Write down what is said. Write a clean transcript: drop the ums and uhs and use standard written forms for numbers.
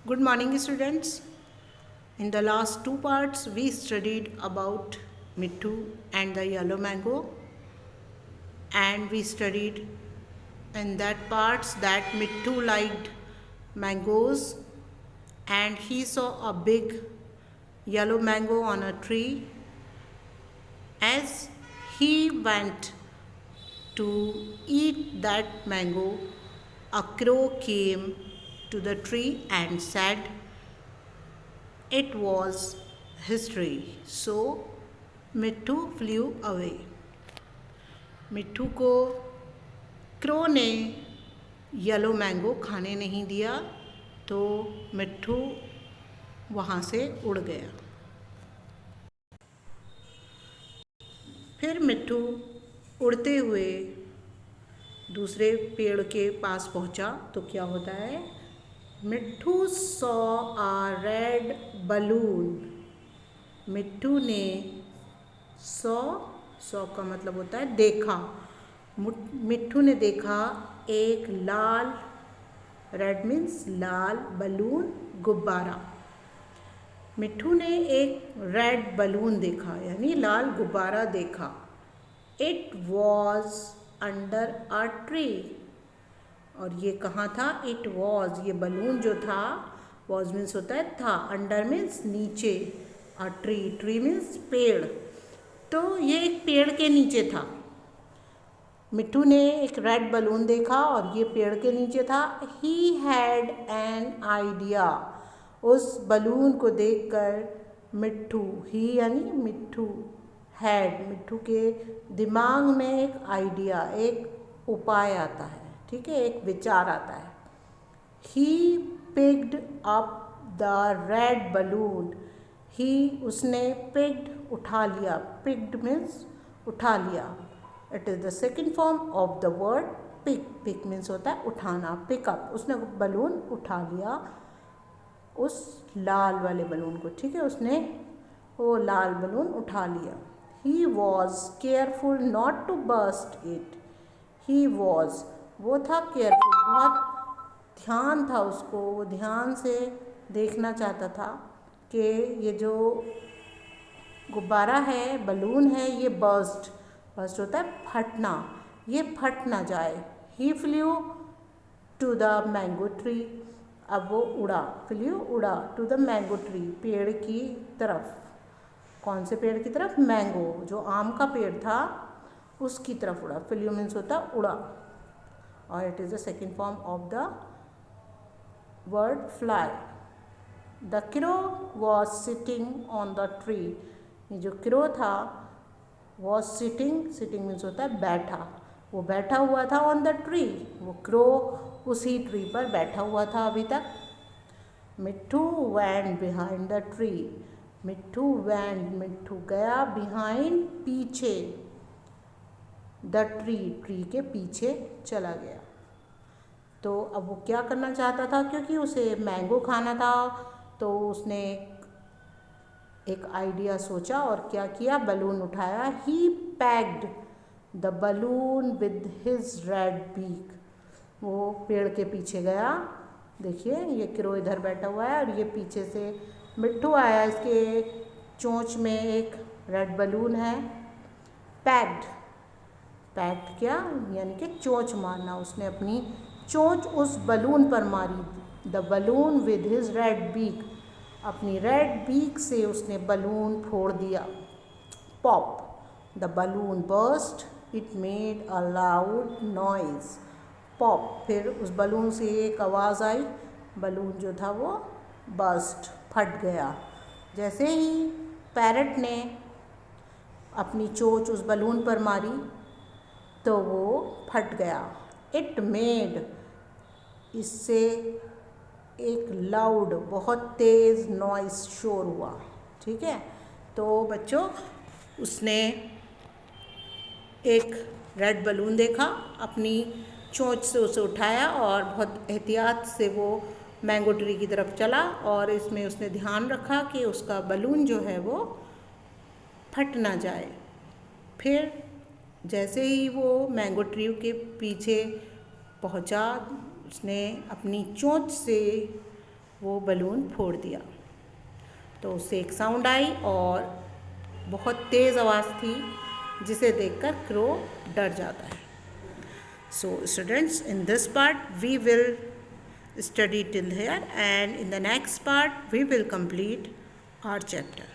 Good morning, students. In the last two parts, we studied about Mittu and the yellow mango, and we studied in that parts that Mittu liked mangoes, and he saw a big yellow mango on a tree. As he went to eat that mango, a crow came to the tree and said, it was history. So Mitthu flue away. मिट्ठू को crow ने yellow mango खाने नहीं दिया, तो मिट्ठू वहाँ से उड़ गया. फिर मिट्ठू उड़ते हुए दूसरे पेड़ के पास पहुँचा तो क्या होता है, मिट्ठू सॉ आ रेड बलून. मिट्ठू ने सॉ का मतलब होता है देखा. मिट्ठू ने देखा एक लाल, रेड मीन्स लाल, बलून गुब्बारा. मिट्ठू ने एक रेड बलून देखा यानी लाल गुब्बारा देखा. It was under a tree. और ये कहाँ था, इट वॉज, ये बलून जो था, वॉज मीन्स होता है था, अंडर मीन्स नीचे, अ ट्री, ट्री मीन्स पेड़. तो ये एक पेड़ के नीचे था. मिट्ठू ने एक रेड बलून देखा और ये पेड़ के नीचे था. He had an idea. उस बलून को देखकर मिट्ठू, ही यानी मिट्ठू, हैड, मिट्ठू के दिमाग में एक आइडिया, एक उपाय आता है, ठीक है, एक विचार आता है. He picked up the red balloon. He, उसने पिक्ड, उठा लिया. पिक्ड मीन्स उठा लिया. It is the second form of the word pick. Pick means होता है उठाना, पिकअप. उसने बलून उठा लिया, उस लाल वाले बलून को, ठीक है, उसने वो लाल बलून उठा लिया. He was careful not to burst it. He was, वो था केयरफुल, बहुत ध्यान था उसको, वो ध्यान से देखना चाहता था कि ये जो गुब्बारा है, बलून है, ये बर्स्ट होता है फटना, ये फट ना जाए. He flew to the mango tree. अब वो उड़ा, फ्ल्यू उड़ा, टू द मैंगो ट्री, पेड़ की तरफ. कौन से पेड़ की तरफ, मैंगो, जो आम का पेड़ था उसकी तरफ उड़ा. फ्ल्यू मीन्स होता है उड़ा, और it is the second form of the word fly. The crow was sitting on the tree. ये जो क्रो था, वॉज सिटिंग, सिटिंग मीन्स होता है बैठा, वो बैठा हुआ था ऑन द ट्री. वो क्रो उसी ट्री पर बैठा हुआ था अभी तक. मिट्ठू wand behind the tree. Mitthu wand, मिट्ठू गया, बिहाइंड, पीछे, द ट्री, ट्री के पीछे चला गया. तो अब वो क्या करना चाहता था, क्योंकि उसे मैंगो खाना था, तो उसने एक आइडिया सोचा और क्या किया, बलून उठाया. He pecked the balloon with his red beak. वो पेड़ के पीछे गया. देखिए ये क्रो इधर बैठा हुआ है और ये पीछे से मिट्ठू आया, इसके चोंच में एक रेड बलून है. पैक्ड, पैक्ड क्या, यानी कि चोंच मारना. उसने अपनी चोंच उस बलून पर मारी. The balloon with his red beak, अपनी रेड बीक से उसने बलून फोड़ दिया. Pop, the balloon burst, it made a loud noise. Pop, फिर उस बलून से एक आवाज़ आई, बलून जो था वो बर्स्ट, फट गया. जैसे ही पैरट ने अपनी चोंच उस बलून पर मारी तो वो फट गया. इट मेड, इससे एक लाउड, बहुत तेज़ नॉइस, शोर हुआ, ठीक है. तो बच्चों, उसने एक रेड बलून देखा, अपनी चोंच से उसे उठाया और बहुत एहतियात से वो मैंगो ट्री की तरफ चला. और इसमें उसने ध्यान रखा कि उसका बलून जो है वो फट ना जाए. फिर जैसे ही वो मैंगो ट्री के पीछे पहुंचा, उसने अपनी चोंच से वो बलून फोड़ दिया। तो उससे एक साउंड आई और बहुत तेज़ आवाज़ थी, जिसे देखकर क्रो डर जाता है। So students, in this part we will study till here, and in the next part we will complete our chapter.